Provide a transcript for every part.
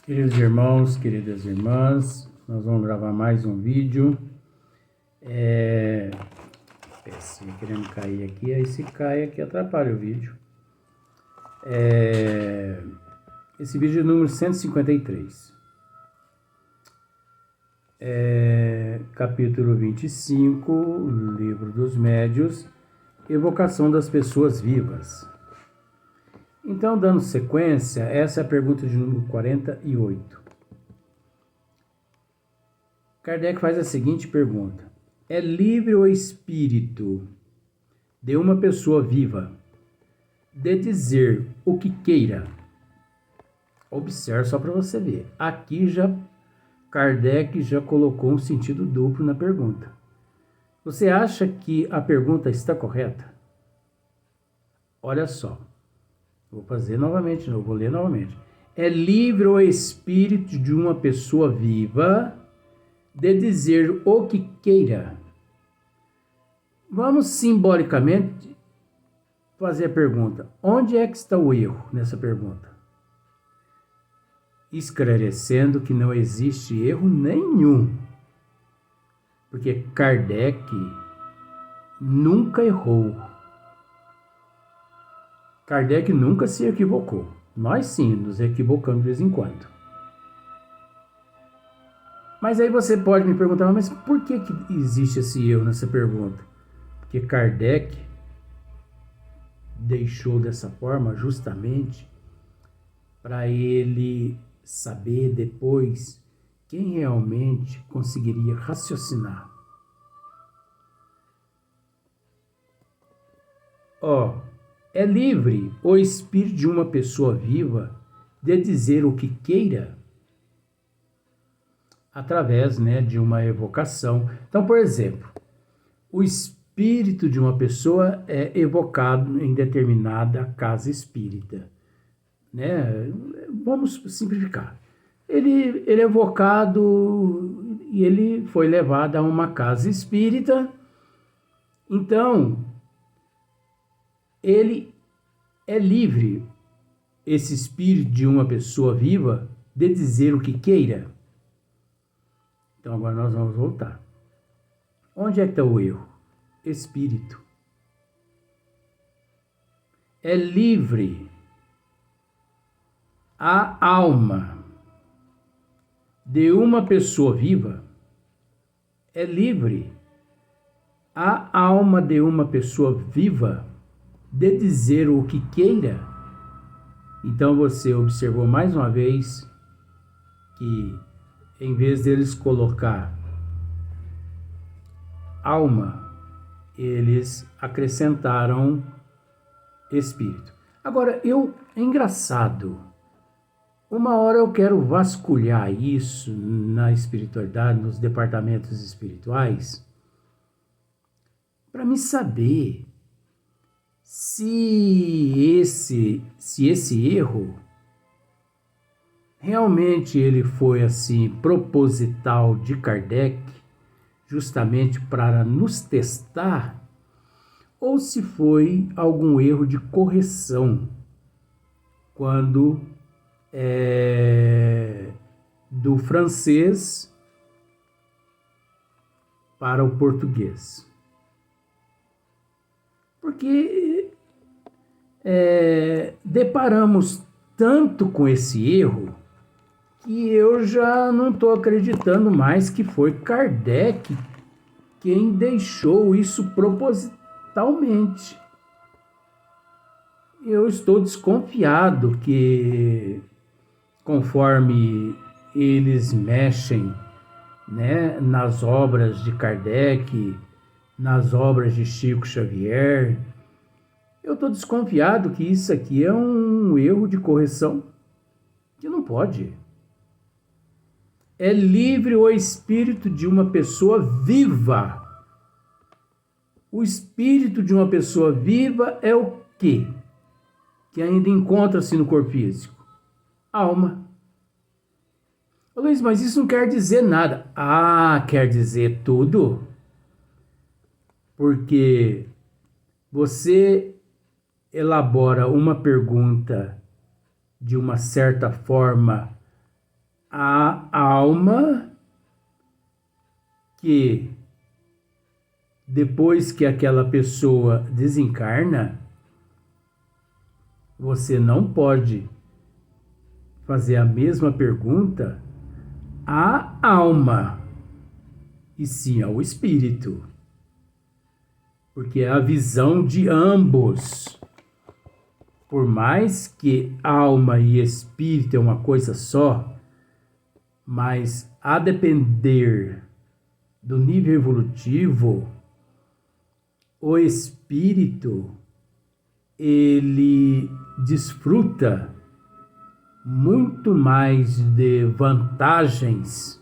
Queridos irmãos, queridas irmãs, nós vamos gravar mais um vídeo. Pecinha querendo cair aqui, aí se cai aqui atrapalha o vídeo. Esse vídeo é número 153. Capítulo 25, Livro dos Médios, Evocação das Pessoas Vivas. Então, dando sequência, essa é a pergunta de número 48. Kardec faz a seguinte pergunta: é livre o espírito de uma pessoa viva de dizer o que queira? Observe só para você ver. Aqui Kardec já colocou um sentido duplo na pergunta. Você acha que a pergunta está correta? Olha só. Vou fazer novamente, vou ler novamente. É livre o espírito de uma pessoa viva de dizer o que queira? Vamos simbolicamente fazer a pergunta: onde é que está o erro nessa pergunta? Esclarecendo que não existe erro nenhum, porque Kardec nunca errou. Kardec nunca se equivocou. Nós sim, nos equivocamos de vez em quando. Mas aí você pode me perguntar, mas por que existe esse erro nessa pergunta? Porque Kardec deixou dessa forma justamente para ele saber depois quem realmente conseguiria raciocinar. É livre o espírito de uma pessoa viva de dizer o que queira através, de uma evocação. Então, por exemplo, o espírito de uma pessoa é evocado em determinada casa espírita, Vamos simplificar. Ele é evocado e ele foi levado a uma casa espírita. Então, ele é livre, esse espírito de uma pessoa viva, de dizer o que queira. Então agora nós vamos voltar. Onde é que está o erro? Espírito. É livre a alma de uma pessoa viva. É livre a alma de uma pessoa viva de dizer o que queira. Então você observou mais uma vez que, em vez deles colocar alma, eles acrescentaram espírito. Agora, é engraçado. Uma hora eu quero vasculhar isso na espiritualidade, nos departamentos espirituais, para me saber se esse erro realmente ele foi assim proposital de Kardec, justamente para nos testar, ou se foi algum erro de correção quando do francês para o português. Porque deparamos tanto com esse erro que eu já não estou acreditando mais que foi Kardec quem deixou isso propositalmente. Eu estou desconfiado que, conforme eles mexem, nas obras de Kardec, nas obras de Chico Xavier, eu estou desconfiado que isso aqui é um erro de correção, que não pode. É livre o espírito de uma pessoa viva. O espírito de uma pessoa viva é o quê? Que ainda encontra-se no corpo físico? Alma. Luiz, mas isso não quer dizer nada. Quer dizer tudo? Porque você elabora uma pergunta de uma certa forma a alma que, depois que aquela pessoa desencarna, você não pode fazer a mesma pergunta à alma, e sim ao espírito. Porque é a visão de ambos. Por mais que alma e espírito é uma coisa só, mas a depender do nível evolutivo, o espírito, ele desfruta muito mais de vantagens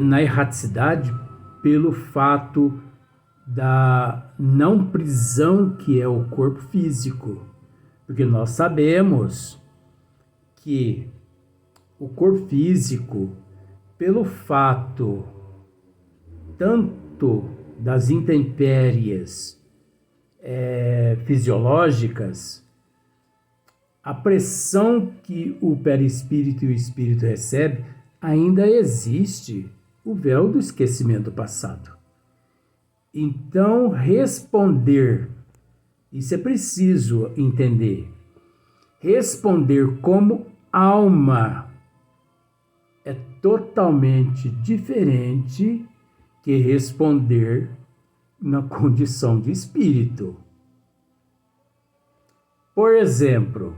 na erraticidade pelo fato da não prisão que é o corpo físico. Porque nós sabemos que o corpo físico, pelo fato tanto das intempéries fisiológicas, a pressão que o perispírito e o espírito recebem, ainda existe o véu do esquecimento passado. Então, responder, isso é preciso entender, responder como alma é totalmente diferente que responder na condição de espírito. Por exemplo,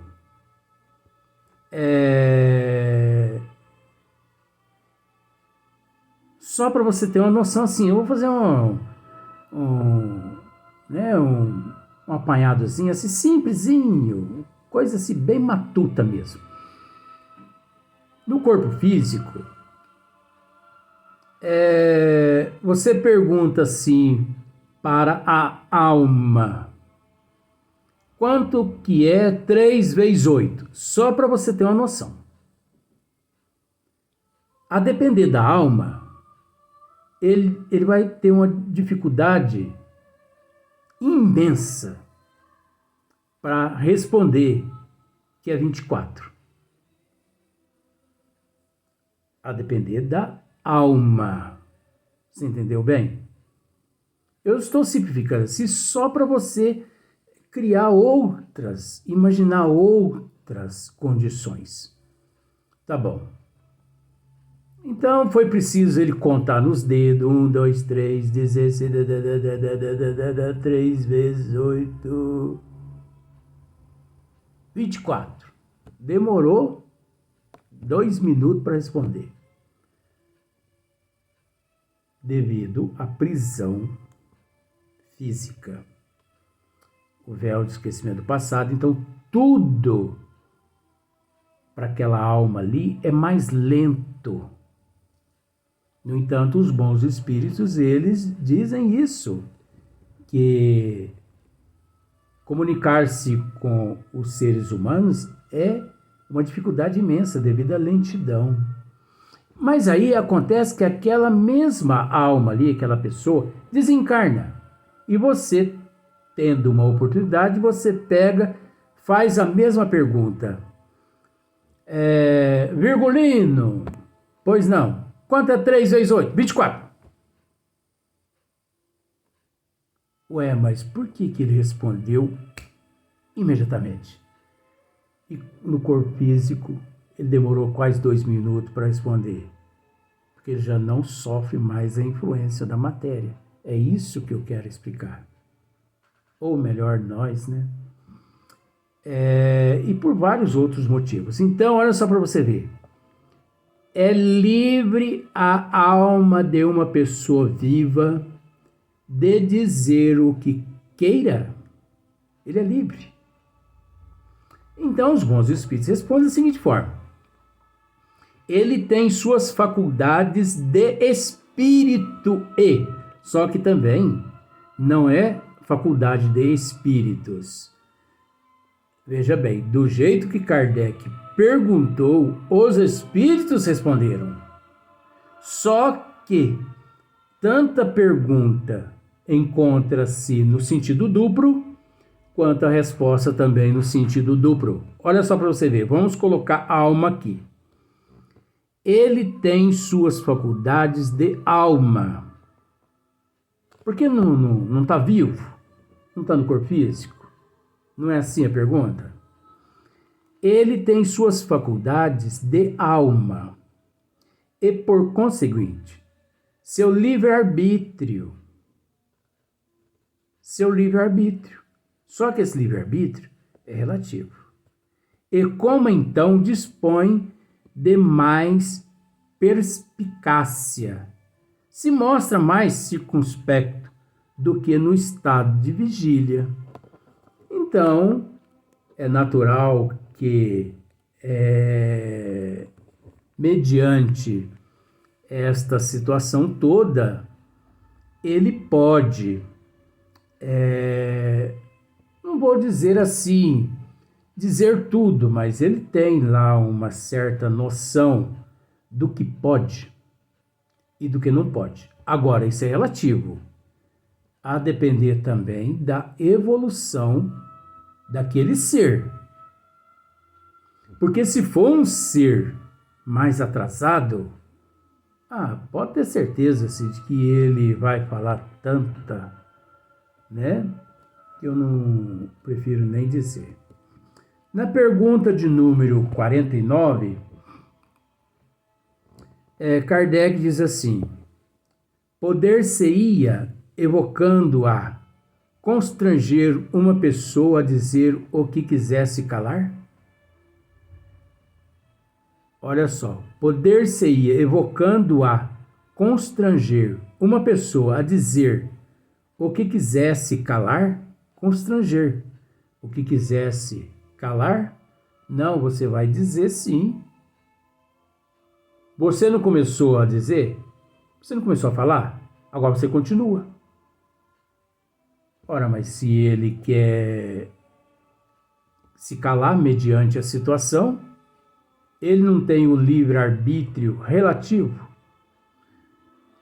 só para você ter uma noção, assim, eu vou fazer um apanhadozinho, assim, simplesinho, coisa assim, bem matuta mesmo. No corpo físico, você pergunta assim para a alma: quanto que é 3 vezes 8? Só para você ter uma noção. A depender da alma, ele vai ter uma dificuldade imensa para responder que é 24. A depender da alma. Você entendeu bem? Eu estou simplificando assim só para você criar imaginar outras condições. Tá bom. Então foi preciso ele contar nos dedos: 1, 2, 3, 16, 3 vezes 8, 24. Demorou 2 minutos para responder, devido à prisão física, o véu de esquecimento do passado. Então tudo para aquela alma ali é mais lento. No entanto, os bons espíritos, eles dizem isso, que comunicar-se com os seres humanos é uma dificuldade imensa devido à lentidão. Mas aí acontece que aquela mesma alma ali, aquela pessoa, desencarna. E você, tendo uma oportunidade, você pega, faz a mesma pergunta. Virgulino, pois não. Quanto é 3 vezes 8? 24. Ué, mas por que ele respondeu imediatamente? E no corpo físico, ele demorou quase 2 minutos para responder. Porque ele já não sofre mais a influência da matéria. É isso que eu quero explicar. Ou melhor, nós, né? E por vários outros motivos. Então, olha só para você ver. É livre a alma de uma pessoa viva de dizer o que queira. Ele é livre. Então, os bons espíritos respondem da seguinte forma: ele tem suas faculdades de espírito só que também não é faculdade de espíritos. Veja bem, do jeito que Kardec perguntou, os espíritos responderam. Só que tanta pergunta encontra-se no sentido duplo, quanto a resposta também no sentido duplo. Olha só para você ver, vamos colocar alma aqui. Ele tem suas faculdades de alma. Por que não está vivo? Não está no corpo físico? Não é assim a pergunta? Ele tem suas faculdades de alma. E, por conseguinte, seu livre-arbítrio. Só que esse livre-arbítrio é relativo. E como então dispõe de mais perspicácia, se mostra mais circunspecto do que no estado de vigília. Então, é natural que, mediante esta situação toda, ele pode, não vou dizer assim, dizer tudo, mas ele tem lá uma certa noção do que pode e do que não pode. Agora, isso é relativo, a depender também da evolução daquele ser. Porque se for um ser mais atrasado, pode ter certeza de que ele vai falar tanta, né? Que eu não prefiro nem dizer. Na pergunta de número 49, Kardec diz assim: poder-se-ia, evocando-a, constranger uma pessoa a dizer o que quisesse calar? Olha só, poder-se-ia, evocando-a, constranger uma pessoa a dizer o que quisesse calar? Constranger. O que quisesse calar? Não, você vai dizer sim. Você não começou a dizer? Você não começou a falar? Agora você continua. Ora, mas se ele quer se calar mediante a situação, ele não tem o livre-arbítrio relativo,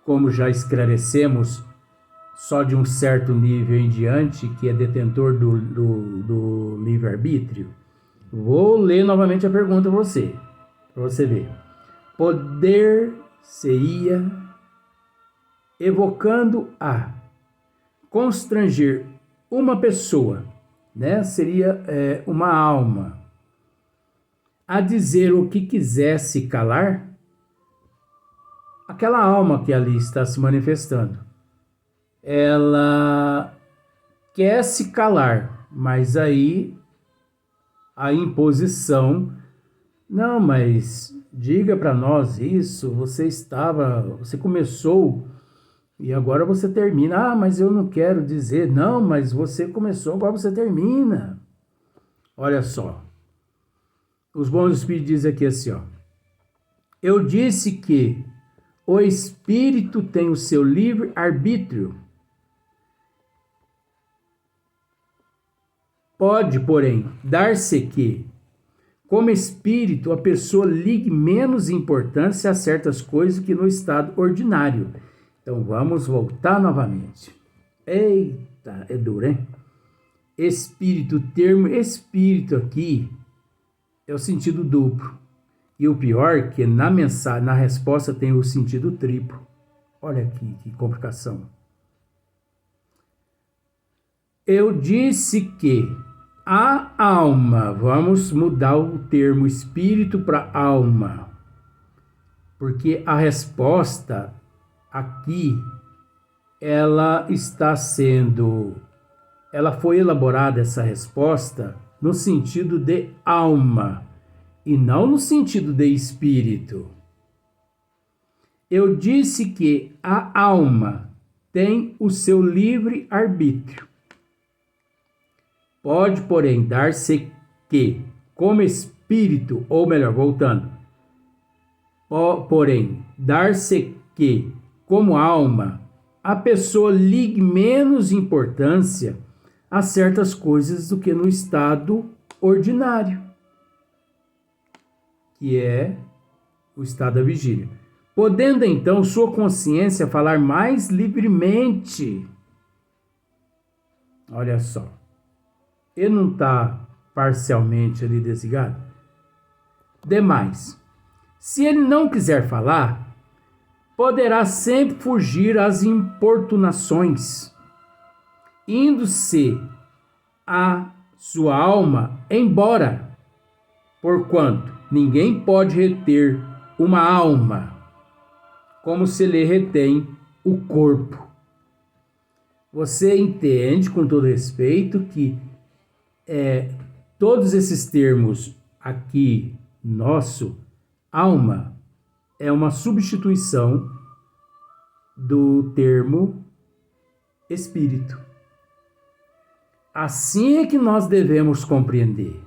como já esclarecemos, só de um certo nível em diante, que é detentor do livre-arbítrio. Vou ler novamente a pergunta para você ver. Poder-se-ia, evocando-a, constranger uma pessoa, né? Seria uma alma, a dizer o que quisesse calar, aquela alma que ali está se manifestando, ela quer se calar, mas aí a imposição, não, mas diga para nós isso, você começou e agora você termina. Mas eu não quero dizer, não, mas você começou, agora você termina. Olha só. Os bons espíritos dizem aqui assim, ó. Eu disse que o espírito tem o seu livre arbítrio. Pode, porém, dar-se que, como espírito, a pessoa ligue menos importância a certas coisas que no estado ordinário. Então vamos voltar novamente. Eita, é duro, hein? Espírito, o termo espírito aqui é o sentido duplo. E o pior é que na resposta tem o sentido triplo. Olha aqui, que complicação. Eu disse que a alma, vamos mudar o termo espírito para alma, porque a resposta aqui, ela foi elaborada, essa resposta, no sentido de alma e não no sentido de espírito. Eu disse que a alma tem o seu livre arbítrio. Pode, porém, dar-se que, como espírito, ou melhor, voltando, porém, dar-se que, como alma, a pessoa ligue menos importância a certas coisas do que no estado ordinário, que é o estado da vigília. Podendo, então, sua consciência falar mais livremente. Olha só. Ele não está parcialmente ali desligado? Demais, se ele não quiser falar, poderá sempre fugir às importunações, indo-se a sua alma embora, porquanto ninguém pode reter uma alma como se lhe retém o corpo. Você entende, com todo respeito, que todos esses termos aqui, nosso, alma, é uma substituição do termo espírito. Assim é que nós devemos compreender.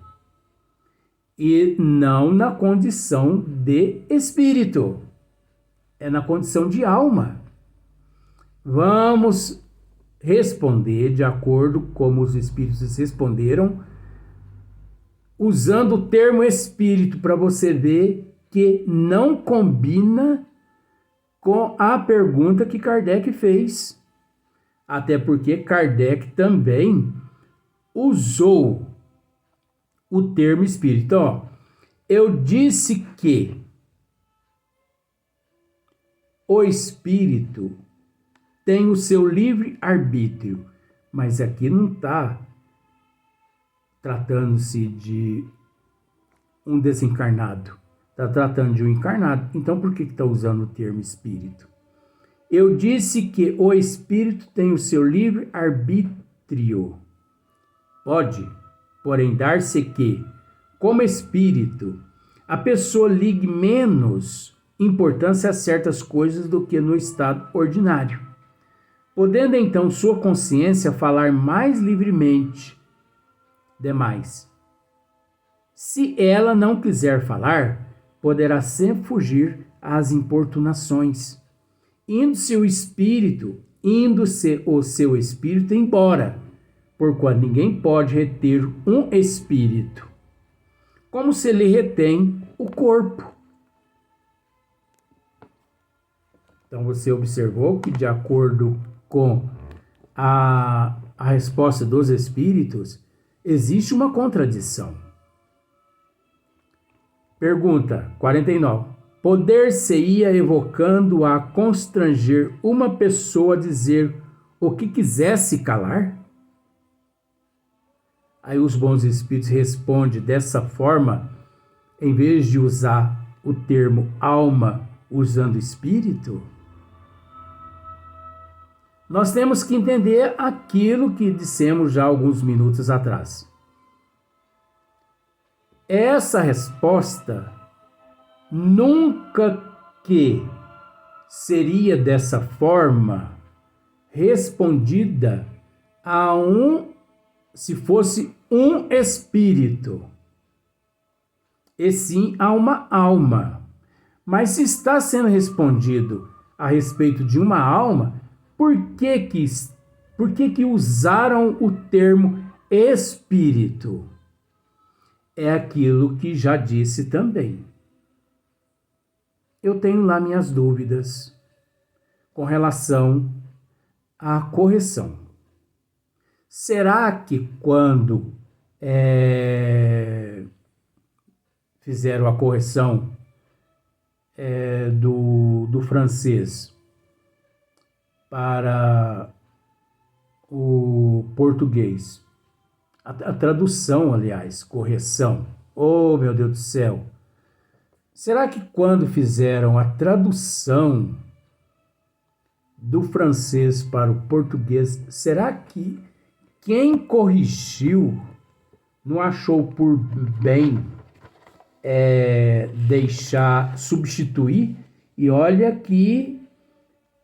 E não na condição de espírito, é na condição de alma. Vamos responder de acordo como os espíritos responderam, usando o termo espírito, para você ver que não combina com a pergunta que Kardec fez. Até porque Kardec também usou o termo espírito. Eu disse que o espírito tem o seu livre-arbítrio, mas aqui não está tratando-se de um desencarnado, está tratando de um encarnado. Então por que está usando o termo espírito? Eu disse que o espírito tem o seu livre-arbítrio. Pode, porém, dar-se que, como espírito, a pessoa ligue menos importância a certas coisas do que no estado ordinário, podendo então sua consciência falar mais livremente. Demais, se ela não quiser falar, poderá sempre fugir às importunações, indo-se o seu espírito embora, porquanto ninguém pode reter um espírito, como se lhe retém o corpo. Então você observou que, de acordo com a resposta dos espíritos, existe uma contradição. Pergunta 49. Poder-se-ia evocando a constranger uma pessoa a dizer o que quisesse calar? Aí os bons espíritos respondem dessa forma, em vez de usar o termo alma, usando espírito. Nós temos que entender aquilo que dissemos já alguns minutos atrás. Essa resposta nunca que seria dessa forma respondida se fosse um espírito, e sim a uma alma. Mas se está sendo respondido a respeito de uma alma, por que usaram o termo espírito? É aquilo que já disse também. Eu tenho lá minhas dúvidas com relação à correção. Será que quando fizeram a correção do francês para o português, a tradução, aliás, correção, oh meu Deus do céu, será que quando fizeram a tradução do francês para o português, será que quem corrigiu não achou por bem substituir? E olha que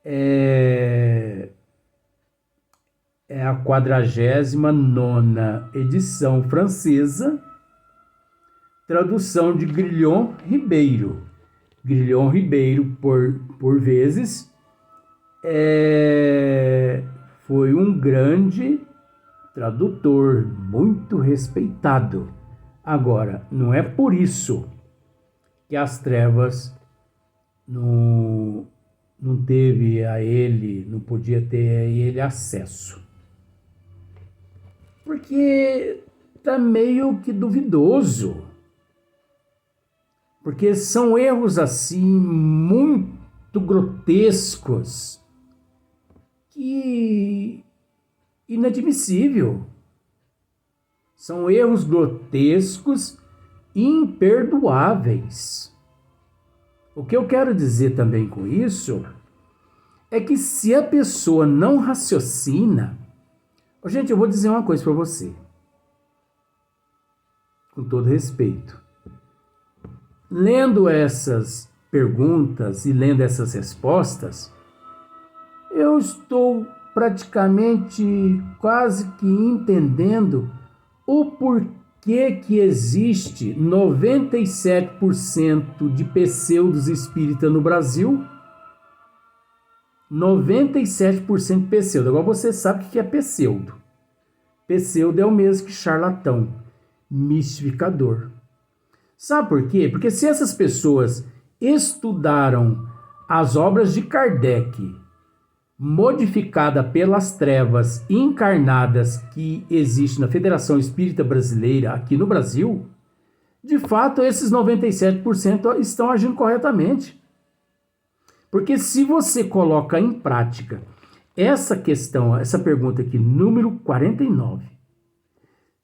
é a 49ª edição francesa, tradução de Guillaume Ribeiro. Guillaume Ribeiro, por vezes, foi um grande tradutor, muito respeitado. Agora, não é por isso que as trevas não teve a ele, não podia ter a ele acesso. Porque tá meio que duvidoso. Porque são erros assim muito grotescos que inadmissível. São erros grotescos imperdoáveis. O que eu quero dizer também com isso é que se a pessoa não raciocina... Gente, eu vou dizer uma coisa para você. Com todo respeito. Lendo essas perguntas e lendo essas respostas, eu estou praticamente quase que entendendo o porquê que existe 97% de pseudos espírita no Brasil. 97% pseudo. Agora você sabe o que é pseudo. Pseudo é o mesmo que charlatão, mistificador. Sabe por quê? Porque se essas pessoas estudaram as obras de Kardec, modificada pelas trevas encarnadas que existe na Federação Espírita Brasileira aqui no Brasil, de fato esses 97% estão agindo corretamente. Porque se você coloca em prática essa questão, essa pergunta aqui, número 49,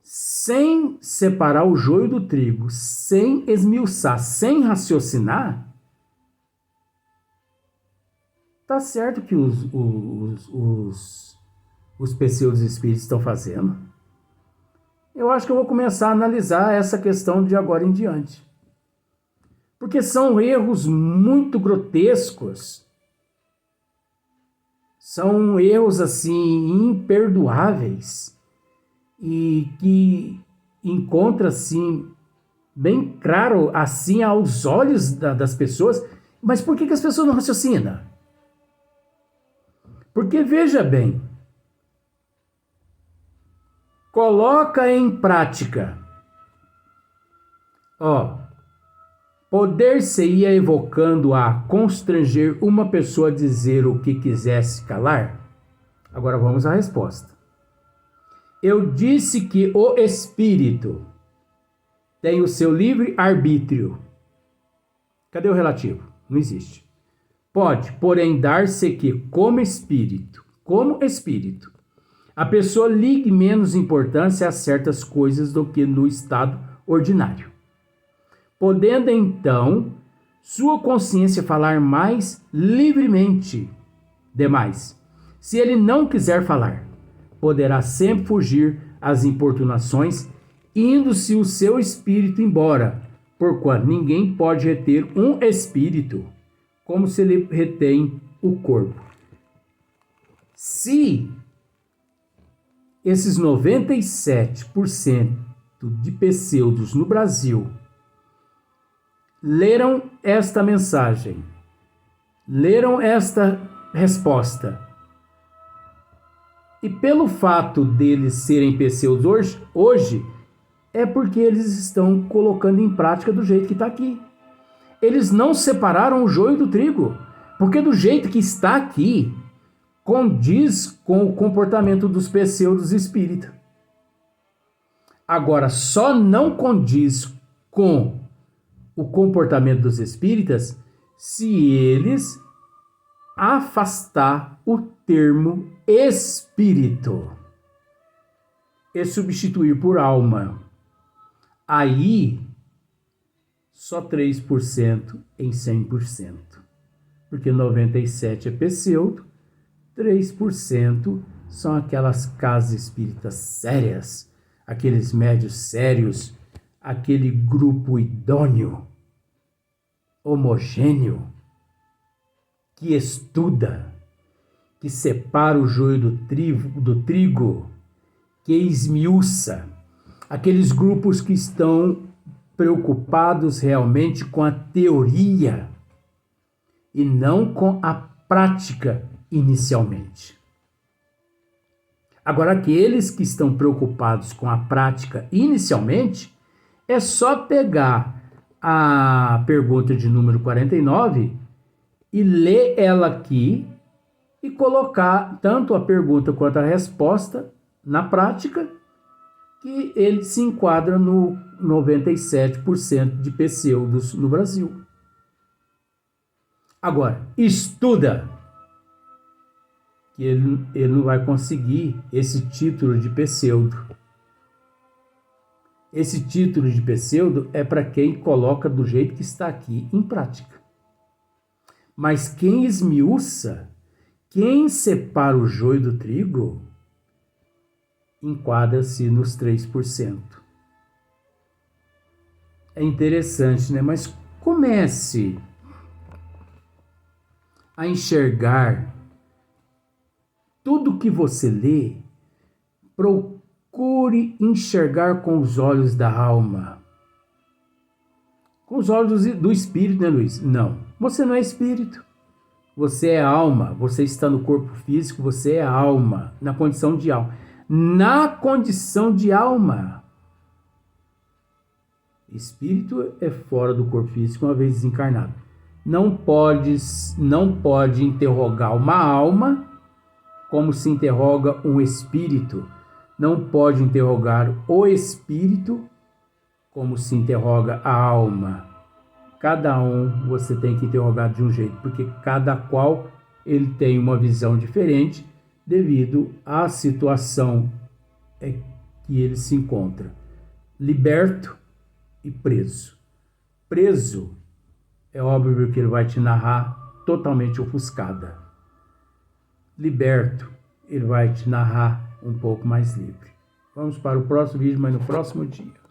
sem separar o joio do trigo, sem esmiuçar, sem raciocinar, tá certo que os pseudos espíritos estão fazendo. Eu acho que eu vou começar a analisar essa questão de agora em diante. Porque são erros muito grotescos. São erros, assim, imperdoáveis. E que encontra, assim, bem claro, assim, aos olhos das pessoas. Mas por que as pessoas não raciocinam? Porque, veja bem, coloca em prática. Poder-se-ia evocando a constranger uma pessoa a dizer o que quisesse calar? Agora vamos à resposta. Eu disse que o espírito tem o seu livre arbítrio. Cadê o relativo? Não existe. Pode, porém, dar-se que, como espírito, a pessoa ligue menos importância a certas coisas do que no estado ordinário. Podendo, então, sua consciência falar mais livremente demais. Se ele não quiser falar, poderá sempre fugir às importunações, indo-se o seu espírito embora, porquanto ninguém pode reter um espírito como se ele retém o corpo. Se esses 97% de pseudos no Brasil leram esta mensagem, leram esta resposta, e pelo fato deles serem pseudos hoje, é porque eles estão colocando em prática do jeito que está aqui. Eles não separaram o joio do trigo, porque do jeito que está aqui, condiz com o comportamento dos pseudos espíritas. Agora, só não condiz com o comportamento dos espíritas se eles afastar o termo espírito e substituir por alma. Aí, só 3% em 100%. Porque 97% é pseudo, 3% são aquelas casas espíritas sérias, aqueles médios sérios, aquele grupo idôneo, homogêneo, que estuda, que separa o joio do trigo, que esmiuça, aqueles grupos que estão preocupados realmente com a teoria e não com a prática inicialmente. Agora, aqueles que estão preocupados com a prática inicialmente, é só pegar a pergunta de número 49 e ler ela aqui e colocar tanto a pergunta quanto a resposta na prática que ele se enquadra no 97% de pseudos no Brasil. Agora, estuda, que ele não vai conseguir esse título de pseudo. Esse título de pseudo é para quem coloca do jeito que está aqui em prática. Mas quem esmiuça, quem separa o joio do trigo, enquadra-se nos 3%. É interessante, né? Mas comece a enxergar tudo que você lê, procure enxergar com os olhos da alma. Com os olhos do espírito, né, Luiz? Não, você não é espírito. Você é alma, você está no corpo físico, você é alma, na condição de alma. Na condição de alma. Espírito é fora do corpo físico, uma vez desencarnado. Não pode interrogar uma alma como se interroga um espírito. Não pode interrogar o espírito como se interroga a alma. Cada um você tem que interrogar de um jeito, porque cada qual ele tem uma visão diferente devido à situação que ele se encontra. Liberto e preso. Preso, é óbvio que ele vai te narrar totalmente ofuscada. Liberto, ele vai te narrar um pouco mais livre. Vamos para o próximo vídeo, mas no próximo dia.